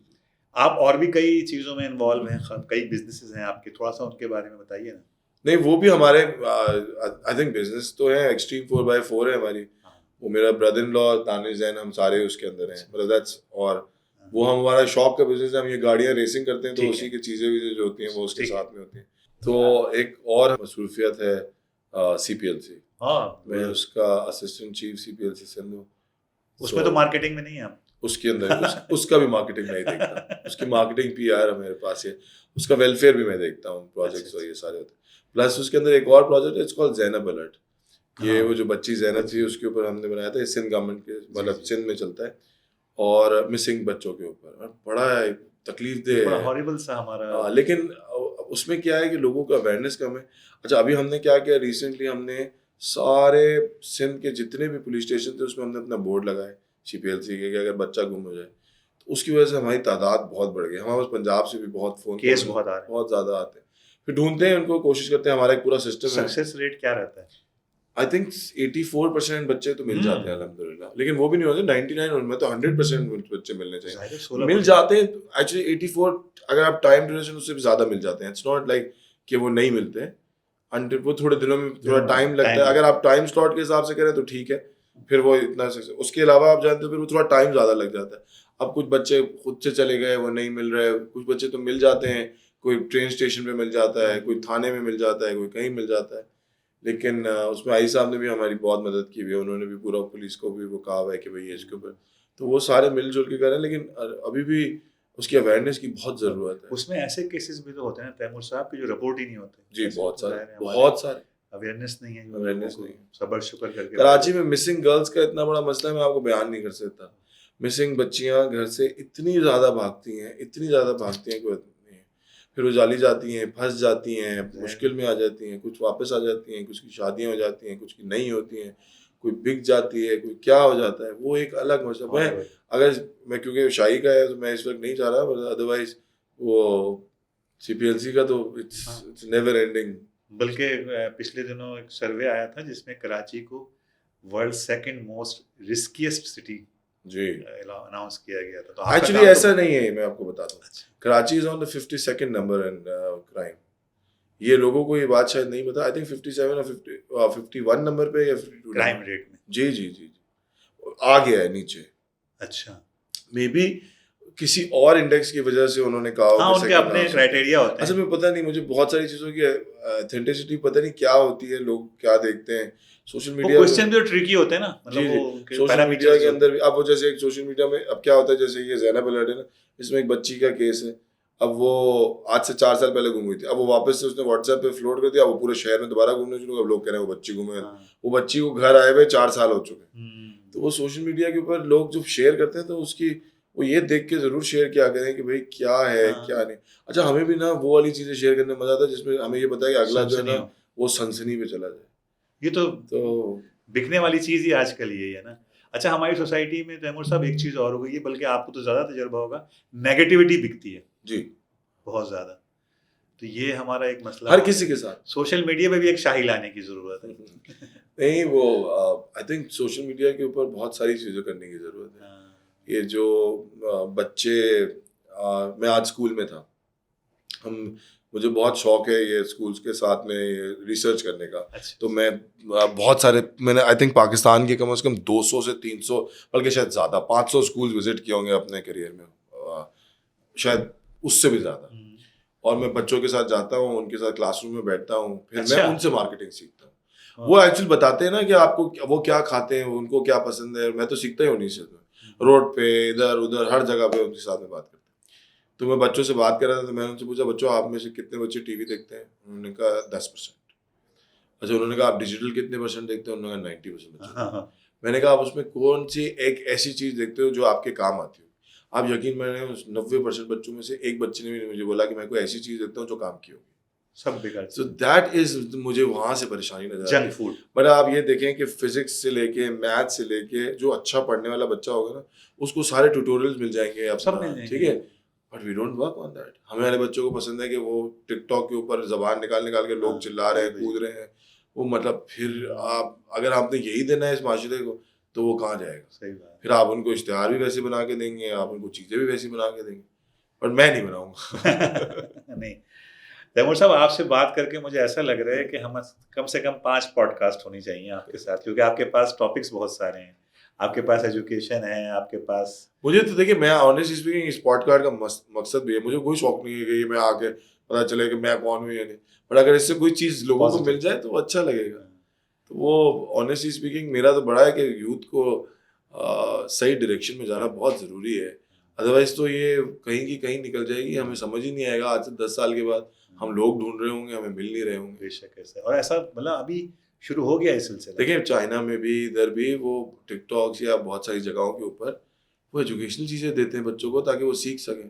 آپ اور بھی کئی چیزوں میں انوالو ہیں، کئی بزنسز ہیں آپ کے، تھوڑا سا ان کے بارے میں بتائیے نا. نہیں وہ بھی ہمارے آئی تھنک بزنس تو ہے، ایکسٹریم 4x4 ہے ہماری. وہ میرا بردر ان لا دانش زین، ہم سارے اس کے اندر ہیں. مطلب دیٹس، اور وہ ہمارا شاپ کا بزنس ہے. ہم یہ گاڑیاں ریسنگ کرتے ہیں تو اسی کی چیزیں جو ہوتی ہیں وہ اس کے ساتھ میں ہوتی ہیں. تو ایک اور مصروفیت ہے CPLC. میں اس کا اسسٹنٹ چیف CPLC سندھو. اس میں تو مارکیٹنگ میں نہیں ہے آپ؟ اس کے اندر اس کا بھی مارکیٹنگ میں ہی دیکھتا ہوں, اس کی مارکیٹنگ پی آر میرے پاس ہے, اس کا ویلفیئر بھی میں دیکھتا ہوں, پروجیکٹس اور یہ سارے ہوتے ہیں. پلس اس کے اندر ایک اور پروجیکٹ ہے, اٹس کالڈ زینب الرٹ. یہ وہ جو بچی زینب تھی اس کے اوپر ہم نے بنایا تھا, سندھ گورنمنٹ کے مطلب سندھ میں چلتا ہے, اور مسنگ بچوں کے اوپر. بڑا تکلیف دہ ہے, لیکن اس میں کیا ہے کہ لوگوں کا اویئرنیس کم ہے. اچھا ابھی ہم نے کیا کیا ریسنٹلی, ہم نے سارے سندھ کے جتنے بھی پولیس اسٹیشن تھے اس میں ہم نے اپنا بورڈ لگائے CPLC کے, کہ اگر بچہ گم ہو جائے تو اس کی وجہ سے ہماری تعداد بہت بڑھ گئی. ہمارے پاس پنجاب سے بھی بہت فون کیس بہت زیادہ آتے ہیں, پھر ڈھونڈتے ہیں ان کو, کوشش کرتے ہیں. ہمارا ایک پورا سسٹم ہے. سکسیس ریٹ کیا رہتا ہے؟ آئی تھنک 84% بچے تو مل جاتے ہیں الحمدللہ, لیکن وہ بھی نہیں ہوتے 99, ان میں تو 100% بچے ملنے چاہیے. مل جاتے ہیں ایکچولی 84, اگر آپ ٹائم ڈیوریشن اس سے بھی زیادہ مل جاتے ہیں. اٹس ناٹ لائک کہ وہ نہیں ملتے ہیں, وہ تھوڑے دنوں میں تھوڑا ٹائم لگتا ہے. اگر آپ ٹائم سلاٹ کے حساب سے کریں تو ٹھیک ہے, پھر وہ اتنا. اس کے علاوہ آپ جانتے ہیں پھر وہ تھوڑا ٹائم زیادہ لگ جاتا ہے. اب کچھ بچے خود سے چلے گئے, وہ نہیں مل رہے. کچھ بچے تو مل جاتے ہیں, کوئی ٹرین اسٹیشن پہ مل جاتا ہے, کوئی تھانے میں مل جاتا ہے, کوئی کہیں مل جاتا ہے. لیکن اس میں آئی صاحب نے بھی ہماری بہت مدد کی ہوئی ہے, انہوں نے بھی پورا پولیس کو بھی وہ کہا ہوا ہے کہ بھائی اس کے اوپر, تو وہ سارے مل جل کے کریں. لیکن ابھی بھی اس کی اویئرنیس کی بہت ضرورت ہے. اس میں ایسے کیسز بھی تو ہوتے ہیں تیمور صاحب کی جو رپورٹ ہی نہیں ہوتے. جی بہت سارے اویئرنیس نہیں ہے. اویئرنیس نہیں. صبر شکر کر کے کراچی میں مسنگ گرلس کا اتنا بڑا مسئلہ ہے, میں آپ کو بیان نہیں کر سکتا. مسنگ بچیاں گھر سے اتنی زیادہ بھاگتی ہیں کہ پھر وہ جالی جاتی ہیں, پھنس جاتی ہیں, مشکل میں آ جاتی ہیں, کچھ واپس آ جاتی ہیں, کچھ کی شادیاں ہو جاتی ہیں, کچھ کی نہیں ہوتی ہیں, کوئی بک جاتی ہے, کوئی کیا ہو جاتا ہے. وہ ایک الگ مسئلہ ہے. میں کیونکہ شاہی کا ہے تو میں اس وقت نہیں چاہ رہا, ادروائز وہ CPLC کا تو اٹس نیور اینڈنگ. بلکہ پچھلے دنوں ایک سروے آیا تھا جس میں کراچی کو ورلڈ سیکنڈ موسٹ رسکیسٹ سٹی جی اناؤنس کیا گیا تھا. تو ایکچولی ایسا نہیں ہے, میں آپ کو بتاتا ہوں. کراچی از آن دا 52nd نمبر ان کرائم. یہ لوگوں کو یہ بات شاید نہیں پتا. آئی تھنک 57 اور 51 نمبر پہ یا 52 کرائم ریٹ میں. جی آ گیا ہے نیچے. اچھا مے بی کسی اور انڈیکس کی وجہ سے انہوں نے کہا, ان کے اپنے کرائٹیریا ہوتے ہیں. اصل میں پتہ نہیں, مجھے بہت ساری چیزوں کی اتھینٹسٹی پتہ نہیں کیا ہوتی ہے, لوگ کیا دیکھتے ہیں سوشل میڈیا. کوسچن بھی ٹرکی ہوتے ہیں نا, سوشل میڈیا کے اندر بھی. اب وہ جیسے ایک سوشل میڈیا میں اب کیا ہوتا ہے, جیسے یہ زینب الرٹ ہے نا, اس میں ایک بچی کا کیس ہے. اب وہ آج سے 4 سال پہلے گم ہوئی تھی, اب وہ واپس سے اس نے واٹس ایپ پہ فلوٹ کر دیا, وہ پورے شہر میں دوبارہ گھومنے شروع. اب لوگ کہہ رہے ہیں وہ بچی گم ہے, وہ بچی کو گھر آئے ہوئے 4 سال ہو چکے ہیں. تو وہ سوشل میڈیا کے اوپر لوگ جب شیئر کرتے ہیں تو اس کی وہ یہ دیکھ کے ضرور شیئر کیا کریں کہ بھائی کیا ہے کیا نہیں. اچھا ہمیں بھی نا وہ والی چیزیں شیئر کرنے میں مزہ آتا ہے جس میں ہمیں یہ پتا ہے کہ اگلا جو ہے نا وہ سنسنی پہ چلا جائے. یہ تو بکنے والی چیز ہی آج کل یہی ہے نا. اچھا ہماری سوسائٹی میں تیمور صاحب ایک چیز اور ہو گئی ہے, بلکہ آپ کو تو زیادہ تجربہ ہوگا, نیگیٹیوٹی بکتی ہے. جی بہت زیادہ. تو یہ ہمارا ایک مسئلہ ہر کسی کے ساتھ. سوشل میڈیا پہ بھی ایک شاہی لانے کی ضرورت ہے. نہیں وہ آئی تھنک سوشل میڈیا کے اوپر بہت ساری چیزیں کرنے کی ضرورت ہے. یہ جو بچے, میں آج اسکول میں تھا, مجھے بہت شوق ہے یہ اسکولس کے ساتھ میں ریسرچ کرنے کا. تو میں بہت سارے, میں نے آئی تھنک پاکستان کے کم از کم 200 سے 300 بلکہ شاید زیادہ 500 اسکول وزٹ کیے ہوں گے اپنے کیریئر میں, شاید اس سے بھی زیادہ. اور میں بچوں کے ساتھ جاتا ہوں, ان کے ساتھ کلاس روم میں بیٹھتا ہوں, پھر میں ان سے مارکیٹنگ سیکھتا ہوں. وہ ایکچولی بتاتے ہیں نا کہ آپ کو وہ کیا کھاتے ہیں, ان کو کیا پسند ہے. میں تو سیکھتا ہی ہوں نہیں سے, روڈ پہ ادھر ادھر ہر جگہ پہ ان کے ساتھ میں بات کرتا ہوں. تو میں بچوں سے بات کر رہا تھا, تو میں نے ان سے پوچھا بچوں آپ میں سے کتنے بچے ٹی وی دیکھتے ہیں. انہوں نے کہا 10%. اچھا انہوں نے کہا آپ ڈیجیٹل کتنے % دیکھتے ہیں. انہوں نے کہا 90%. میں نے کہا آپ اس میں کون سی ایک ایسی چیز دیکھتے ہو جو آپ کے کام آتی ہو. آپ یقین میں نے 90% بچوں میں سے ایک بچے نے بھی مجھے بولا کہ میں کوئی ایسی چیز دیکھتا ہوں جو کام کی ہوگی. سب بگڑ. سو دیٹ از مجھے وہاں سے پریشانی نظر آتی ہے. Junk food. بٹ آپ یہ دیکھیں کہ فزکس سے لے کے میتھ سے لے کے جو اچھا پڑھنے والا بچہ ہوگا نا, اس کو سارے ٹیوٹوریلز مل جائیں گے, سب مل جائیں گے. ٹھیک ہے. But we don't work on that. ہمارے بچوں کو پسند ہے کہ وہ ٹک ٹاک کے اوپر زبان نکال کے لوگ چلا رہے ہیں, کود رہے ہیں. وہ مطلب پھر آپ اگر آپ نے یہی دینا ہے اس معاشرے کو تو وہ کہاں جائے گا. صحیح بات. پھر آپ ان کو اشتہار بھی ویسے بنا کے دیں گے, آپ ان کو چیزیں بھی ویسی بنا کے دیں گے, بٹ میں نہیں بناؤں گا. نہیں تیمور صاحب, آپ سے بات کر کے مجھے ایسا لگ رہا ہے کہ ہم کم سے کم 5 پوڈ کاسٹ ہونی چاہیے آپ کے ساتھ, کیونکہ آپ کے پاس ٹاپکس بہت سارے ہیں. آپ کے پاس ایجوکیشن ہے, آپ کے پاس. مجھے تو دیکھیے میں آنیسٹلی اسپیکنگ اس پوڈ کاسٹ کا مقصد بھی ہے, مجھے کوئی شوق نہیں ہے کہ یہ میں آ کے پتا چلے کہ میں کون ہوں یا نہیں, بٹ اگر اس سے کوئی چیز لوگوں کو مل جائے تو اچھا لگے گا. تو وہ آنیسٹلی اسپیکنگ میرا تو بڑا ہے کہ یوتھ کو صحیح ڈائریکشن میں جانا بہت ضروری ہے. ادروائز تو یہ کہیں کی کہیں نکل جائے گی, ہمیں سمجھ ہی نہیں آئے گا. آج سے 10 سال کے بعد ہم لوگ ڈھونڈ رہے ہوں گے, ہمیں مل نہیں رہے ہوں گے. بے شک ایسا, اور ایسا مطلب ابھی شروع ہو گیا اس سلسلہ. دیکھیں چائنا میں بھی, ادھر بھی, وہ ٹک ٹاکس یا بہت ساری جگہوں کے اوپر وہ ایجوکیشنل چیزیں دیتے ہیں بچوں کو تاکہ وہ سیکھ سکیں.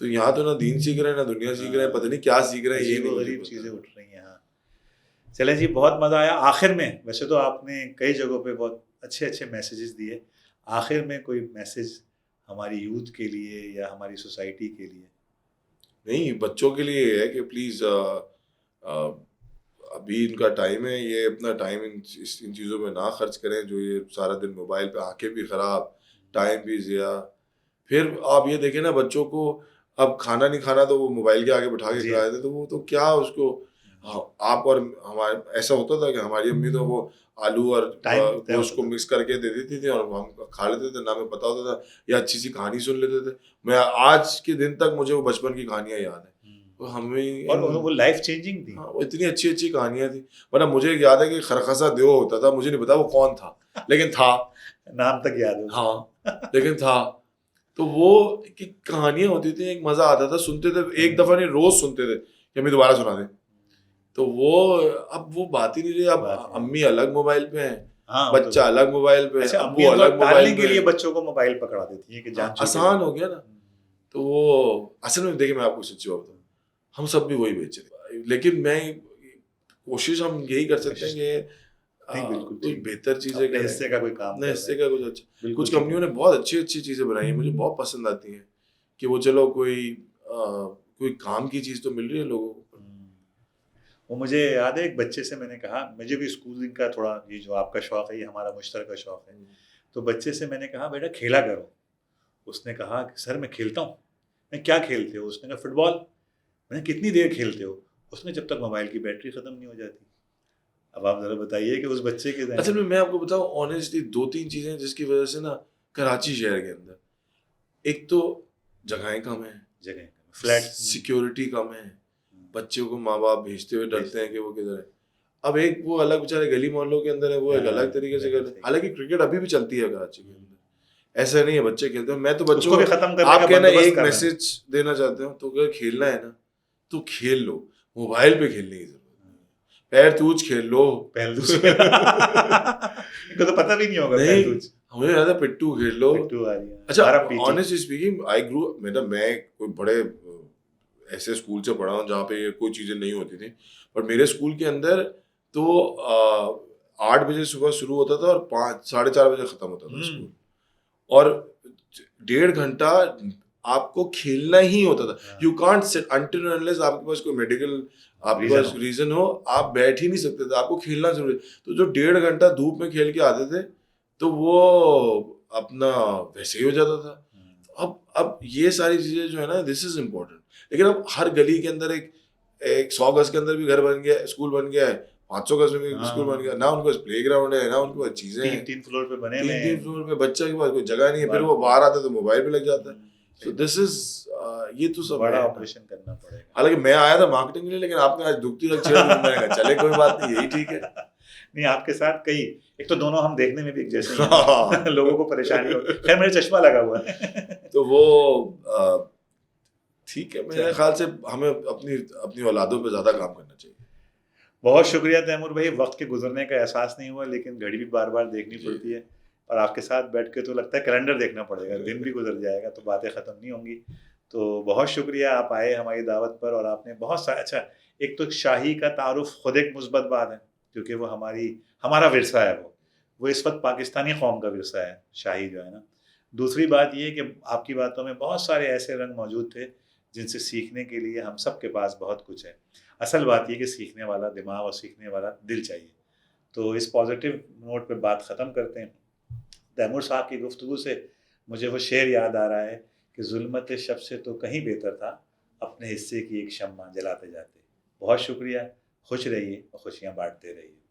تو یہاں تو نہ دین سیکھ رہے ہیں نہ دنیا سیکھ رہے ہیں, پتہ نہیں کیا سیکھ رہے ہیں, یہ نہیں غریب چیزیں اٹھ رہی ہیں. ہاں چلیں جی, بہت مزہ آیا. آخر میں ویسے تو آپ نے کئی جگہوں پہ بہت اچھے اچھے میسیجز دیے, آخر میں کوئی میسیج ہماری یوتھ کے لیے یا ہماری سوسائٹی کے لیے؟ نہیں, بچوں کے لیے یہ ہے کہ پلیز ابھی ان کا ٹائم ہے, یہ اپنا ٹائم ان چیزوں میں نہ خرچ کریں جو یہ سارا دن موبائل پہ, آنکھیں بھی خراب, ٹائم بھی ضیاع. پھر آپ یہ دیکھیں نا بچوں کو اب کھانا نہیں کھانا تو وہ موبائل کے آگے بٹھا کے کھلا دیتے, تو وہ تو کیا اس کو آپ اور ہمارے ایسا ہوتا تھا کہ ہماری امی تو وہ آلو اور گوشت کو مکس کر کے دے دیتی تھی اور ہم کھا لیتے تھے, نہ ہمیں پتا ہوتا تھا, یا اچھی سی کہانی سن لیتے تھے. میں آج کے دن تک مجھے وہ بچپن کی کہانیاں یاد ہیں, ہمیں اور وہ لائف چینجنگ تھی. وہ اتنی اچھی اچھی کہانیاں تھیں. ورنہ مجھے یاد ہے کہ خرخصہ دیو ہوتا تھا, مجھے نہیں پتا وہ کون تھا لیکن تھا, نام تک یاد ہے. ہاں لیکن تھا. تو وہ کہانیاں ہوتی تھیں, ایک مزہ آتا تھا, سنتے تھے ایک دفعہ نہیں روز سنتے تھے کہ ہمیں دوبارہ سنا دیں. تو وہ اب وہ بات ہی نہیں رہی. اب امی الگ موبائل پہ ہیں, بچہ الگ موبائل پہ, ابو الگ موبائل کے لیے بچوں کو موبائل پکڑا دیتی ہے کہ جان آسان ہو گیا نا. تو وہ اصل میں دیکھیں میں آپ کو سچی بات بتاؤں, ہم سب بھی وہی بیچ رہے, لیکن میں کوشش ہم یہی کر سکتے ہیں کہ کوئی بہتر چیزیں کریں, حصے کا کوئی کام, اپنے حصے کا کچھ اچھا. کچھ کمپنیوں نے بہت اچھی اچھی چیزیں بنائی ہیں, مجھے بہت پسند آتی ہیں کہ وہ چلو کوئی کام کی چیز تو مل رہی ہے لوگوں کو. وہ مجھے یاد ہے ایک بچے سے میں نے کہا, مجھے بھی اسکولنگ کا تھوڑا یہ جو آپ کا شوق ہے یہ ہمارا مشترکہ شوق ہے, تو بچے سے میں نے کہا بیٹا کھیلا کرو. اس نے کہا کہ سر میں کھیلتا ہوں. میں کیا کھیلتے ہو؟ اس نے کہا فٹ بال. میں نے کتنی دیر کھیلتے ہو؟ اس نے جب تک موبائل کی بیٹری ختم نہیں ہو جاتی. اب آپ ذرا بتائیے کہ اس بچے کے اصل میں آپ کو بتاؤں آنیسٹلی 2-3 چیزیں جس کی وجہ سے نا کراچی شہر کے اندر ایک تو جگہیں کم ہیں, جگہیں فلیٹ, سیکیورٹی کم ہے, بچوں کو ماں باپ بھیجتے ہوئے ڈرتے ہیں کہ وہ کدھر ہے. اب ایک وہ الگ بیچارے گلی محلوں کے اندر ہے, وہ ایک الگ طریقے سے کرتے ہیں. حالانکہ کرکٹ ابھی بھی چلتی ہے کراچی کے اندر, ایسا نہیں ہے بچے کھیلتے ہیں. میں تو بچوں کو ختم کرنے آپ کہنا ایک میسج دینا چاہتے ہوں, تو اگر کھیلنا ہے نا تو کھیل لو, موبائل پہ کھیلنے کی ضرورت نہیں. پیر توچ کھیل لو, تو پتہ بھی نہیں ہوگا. مجھے یاد ہے پٹو کھیل لو. اچھا آنیسٹلی اسپیکنگ آئی گرو, میں کوئی بڑے ایسے اسکول سے پڑھا ہوں جہاں پہ یہ کوئی چیزیں نہیں ہوتی تھیں, پر میرے اسکول کے اندر تو 8 بجے صبح شروع ہوتا تھا اور 4:30 بجے ختم ہوتا تھا اسکول, اور 1.5 گھنٹہ آپ کو کھیلنا ہی ہوتا تھا. یو کانٹ سٹ انٹل انلیس آپ کے پاس کوئی میڈیکل آپ کے پاس ریزن ہو, آپ بیٹھ ہی نہیں سکتے تھے, آپ کو کھیلنا ضروری. تو جو 1.5 گھنٹہ دھوپ میں کھیل کے آتے تھے تو وہ اپنا ویسے ہی ہو جاتا تھا. اب یہ ساری چیزیں جو ہے نا دس از امپورٹنٹ. لیکن اب ہر گلی کے اندر ایک 100 گز کے اندر بھی گھر بن گیا, اسکول بن گیا ہے, 500 گز میں بھی اسکول بن گیا, نہ ان کے پاس پلے گراؤنڈ ہے, نہ ان کے پاس چیزیں ہیں, 3 فلور پہ بنے, 3 فلور پہ بچہ کے پاس کوئی جگہ نہیں ہے, پھر وہ باہر آتا ہے تو موبائل پہ لگ جاتا ہے. سو دس از یہ تو سب بڑا آپریشن کرنا پڑے گا. حالانکہ میں آیا تھا مارکیٹنگ کے لیے, لیکن آپ نے آج دکھتی رکھ چھیڑ دی, میں نے کہا چلے کوئی بات نہیں, یہی ٹھیک ہے. نہیں آپ کے ساتھ کئی, ایک تو دونوں ہم دیکھنے میں بھی ایک جیسے ہیں, لوگوں کو پریشانی ہو, خیر میرے چشمہ لگا ہوا ہے تو وہ ٹھیک ہے. میرے خیال سے ہمیں اپنی اولادوں پہ زیادہ کام کرنا چاہیے. بہت شکریہ تیمور بھائی, وقت کے گزرنے کا احساس نہیں ہوا, لیکن گھڑی بھی بار بار دیکھنی پڑتی ہے, اور آپ کے ساتھ بیٹھ کے تو لگتا ہے کیلنڈر دیکھنا پڑے گا, دن بھی گزر جائے گا تو باتیں ختم نہیں ہوں گی. تو بہت شکریہ آپ آئے ہماری دعوت پر, اور آپ نے بہت سارا اچھا, ایک تو شاہی کا تعارف خود ایک مثبت بات ہے کیونکہ وہ ہمارا ورثہ ہے, وہ اس وقت پاکستانی قوم کا ورثہ ہے شاہی جو ہے نا. دوسری بات یہ کہ آپ کی باتوں میں بہت سارے ایسے رنگ موجود تھے جن سے سیکھنے کے لیے ہم سب کے پاس بہت کچھ ہے. اصل بات یہ کہ سیکھنے والا دماغ اور سیکھنے والا دل چاہیے. تو اس پازیٹیو نوٹ پہ بات ختم کرتے ہیں. تیمور صاحب کی گفتگو سے مجھے وہ شعر یاد آ رہا ہے کہ ظلمت شب سے تو کہیں بہتر تھا اپنے حصے کی ایک شمع جلاتے جاتے. بہت شکریہ, خوش رہیے اور خوشیاں بانٹتے رہیے.